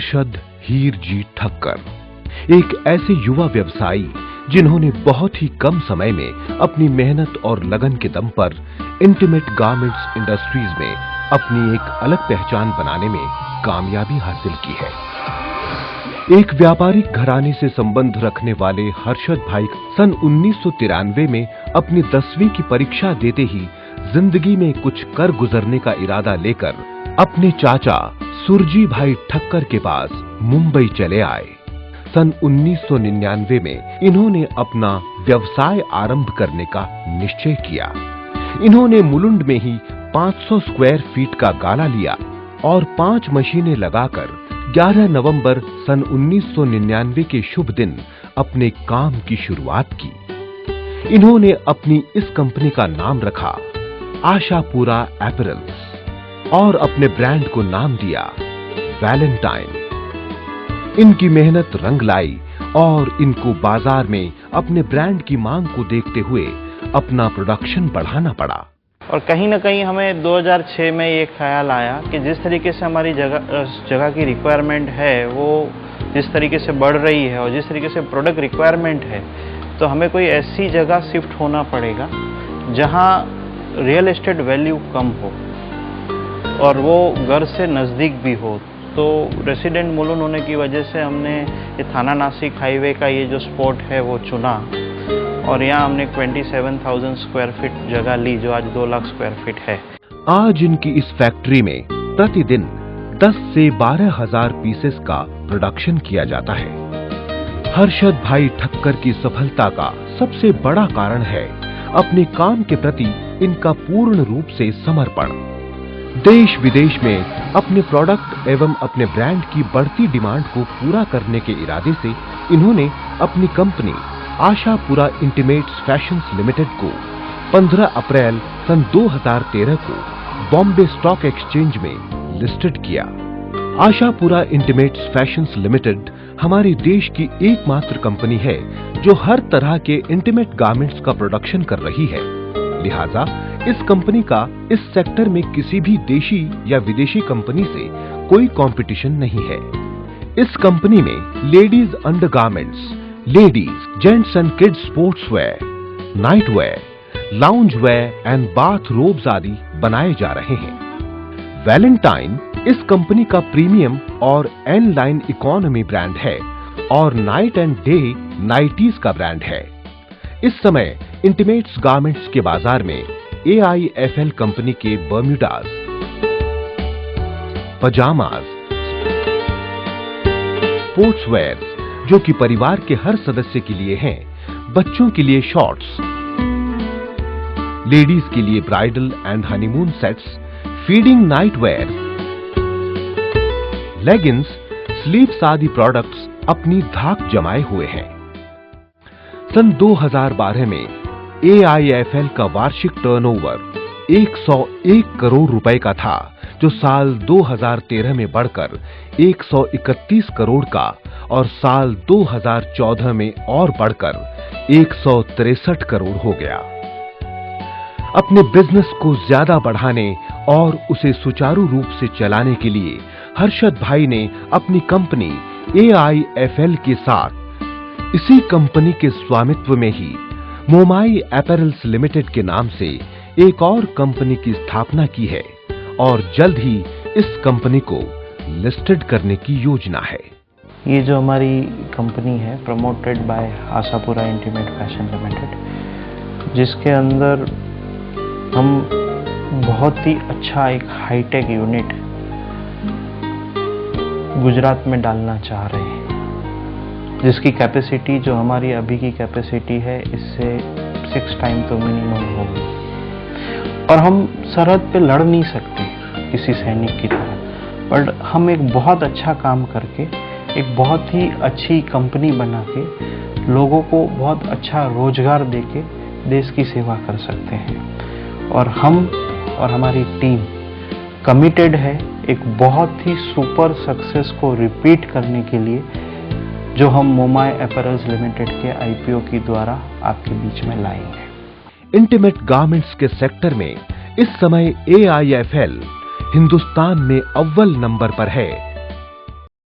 हर्षद हीर जी ठक्कर एक ऐसे युवा व्यवसायी जिन्होंने बहुत ही कम समय में अपनी मेहनत और लगन के दम पर इंटीमेट गारमेंट्स इंडस्ट्रीज में अपनी एक अलग पहचान बनाने में कामयाबी हासिल की है। एक व्यापारिक घराने से संबंध रखने वाले हर्षद भाई सन 1993 में अपनी 10वीं की परीक्षा देते ही जिंदगी में कुछ कर गुजरने का इरादा लेकर अपने चाचा सुरजी भाई ठक्कर के पास मुंबई चले आए। सन 1999 में इन्होंने अपना व्यवसाय आरंभ करने का निश्चय किया। इन्होंने मुलुंड में ही 500 स्क्वायर फीट का गाला लिया और 5 मशीनें लगाकर 11 नवंबर सन 1999 के शुभ दिन अपने काम की शुरुआत की। इन्होंने अपनी इस कंपनी का नाम रखा आशापुरा अपैरल्स और अपने ब्रांड को नाम दिया वैलेंटाइन। इनकी मेहनत रंग लाई और इनको बाजार में अपने ब्रांड की मांग को देखते हुए अपना प्रोडक्शन बढ़ाना पड़ा। और कहीं ना कहीं हमें 2006 में ये ख्याल आया कि जिस तरीके से हमारी जगह की रिक्वायरमेंट है वो जिस तरीके से बढ़ रही है और जिस तरीके से प्रोडक्ट रिक्वायरमेंट है, तो हमें कोई ऐसी जगह शिफ्ट होना पड़ेगा जहां रियल एस्टेट वैल्यू कम हो और वो घर से नज़दीक भी हो। तो रेसिडेंट मुलुंड होने की वजह से हमने ये थाना नासिक हाईवे का ये जो स्पॉट है वो चुना और यहाँ हमने 27,000 स्क्वायर फीट जगह ली जो आज 2 लाख स्क्वायर फीट है। आज इनकी इस फैक्ट्री में प्रतिदिन 10 से 12,000 पीसेस का प्रोडक्शन किया जाता है। हर्षद भाई ठक्कर की सफलता का सबसे बड़ा कारण है अपने काम के प्रति इनका पूर्ण रूप से समर्पण। देश विदेश में अपने प्रोडक्ट एवं अपने ब्रांड की बढ़ती डिमांड को पूरा करने के इरादे से इन्होंने अपनी company Ashapura intimates fashions limited को 15 अप्रैल सन 2013 को बॉम्बे स्टॉक एक्सचेंज में लिस्टेड किया। आशापुरा इंटीमेट्स फैशंस लिमिटेड हमारे देश की एकमात्र कंपनी है जो हर तरह के इंटीमेट गारमेंट्स का प्रोडक्शन कर रही है। लिहाजा इस कंपनी का इस सेक्टर में किसी भी देशी या विदेशी कंपनी से कोई कंपटीशन नहीं है। इस कंपनी में ladies undergarments, ladies, gents and kids sports wear, night where, lounge where and bath ropes आदि बनाए जा रहे हैं। वैलेंटाइन इस कंपनी का प्रीमियम और एन लाइन इकोनॉमी ब्रांड है और नाइट एंड डे नाइटीज का ब्रांड है। इस समय इंटीमेट्स गारमेंट्स के बाजार में AIFL कंपनी के बर्म्यूडाज, पजामाज, स्पोर्ट्सवेयर जो कि परिवार के हर सदस्य के लिए हैं, बच्चों के लिए शॉर्ट्स, लेडीज के लिए bridal and honeymoon sets, feeding night where, leggings, sleeves आदि प्रोडक्ट्स अपनी धाक जमाए हुए हैं। सन 2012 में AIFL का वार्षिक टर्नओवर 101 करोड़ रुपए का था, जो साल 2013 में बढ़कर 131 करोड़ का और साल 2014 में और बढ़कर 163 करोड़ हो गया। अपने बिजनेस को ज्यादा बढ़ाने और उसे सुचारू रूप से चलाने के लिए हर्षद भाई ने अपनी कंपनी AIFL के साथ इसी कंपनी के स्वामित्व में ही मोमाई अपैरल्स लिमिटेड के नाम से एक और कंपनी की स्थापना की है और जल्द ही इस कंपनी को लिस्टेड करने की योजना है। ये जो हमारी कंपनी है promoted by Ashapura intimate fashion limited, जिसके अंदर हम बहुत ही अच्छा एक हाईटेक यूनिट गुजरात में डालना चाह रहे हैं, जिसकी कैपेसिटी जो हमारी अभी की कैपेसिटी है इससे 6 टाइम तो मिनिमम होगी। और हम सरहद पे लड़ नहीं सकते किसी सैनिक की तरह, बट हम एक बहुत अच्छा काम करके एक बहुत ही अच्छी कंपनी बना के लोगों को बहुत अच्छा रोजगार देके देश की सेवा कर सकते हैं। और हम और हमारी टीम कमिटेड है एक बहुत ही सुपर सक्सेस को रिपीट करने के लिए, जो हम मोमाई अपैरल्स लिमिटेड के IPO के द्वारा आपके बीच में लाएंगे। इंटीमेट गारमेंट्स के सेक्टर में इस समय AIFL हिंदुस्तान में अव्वल नंबर पर है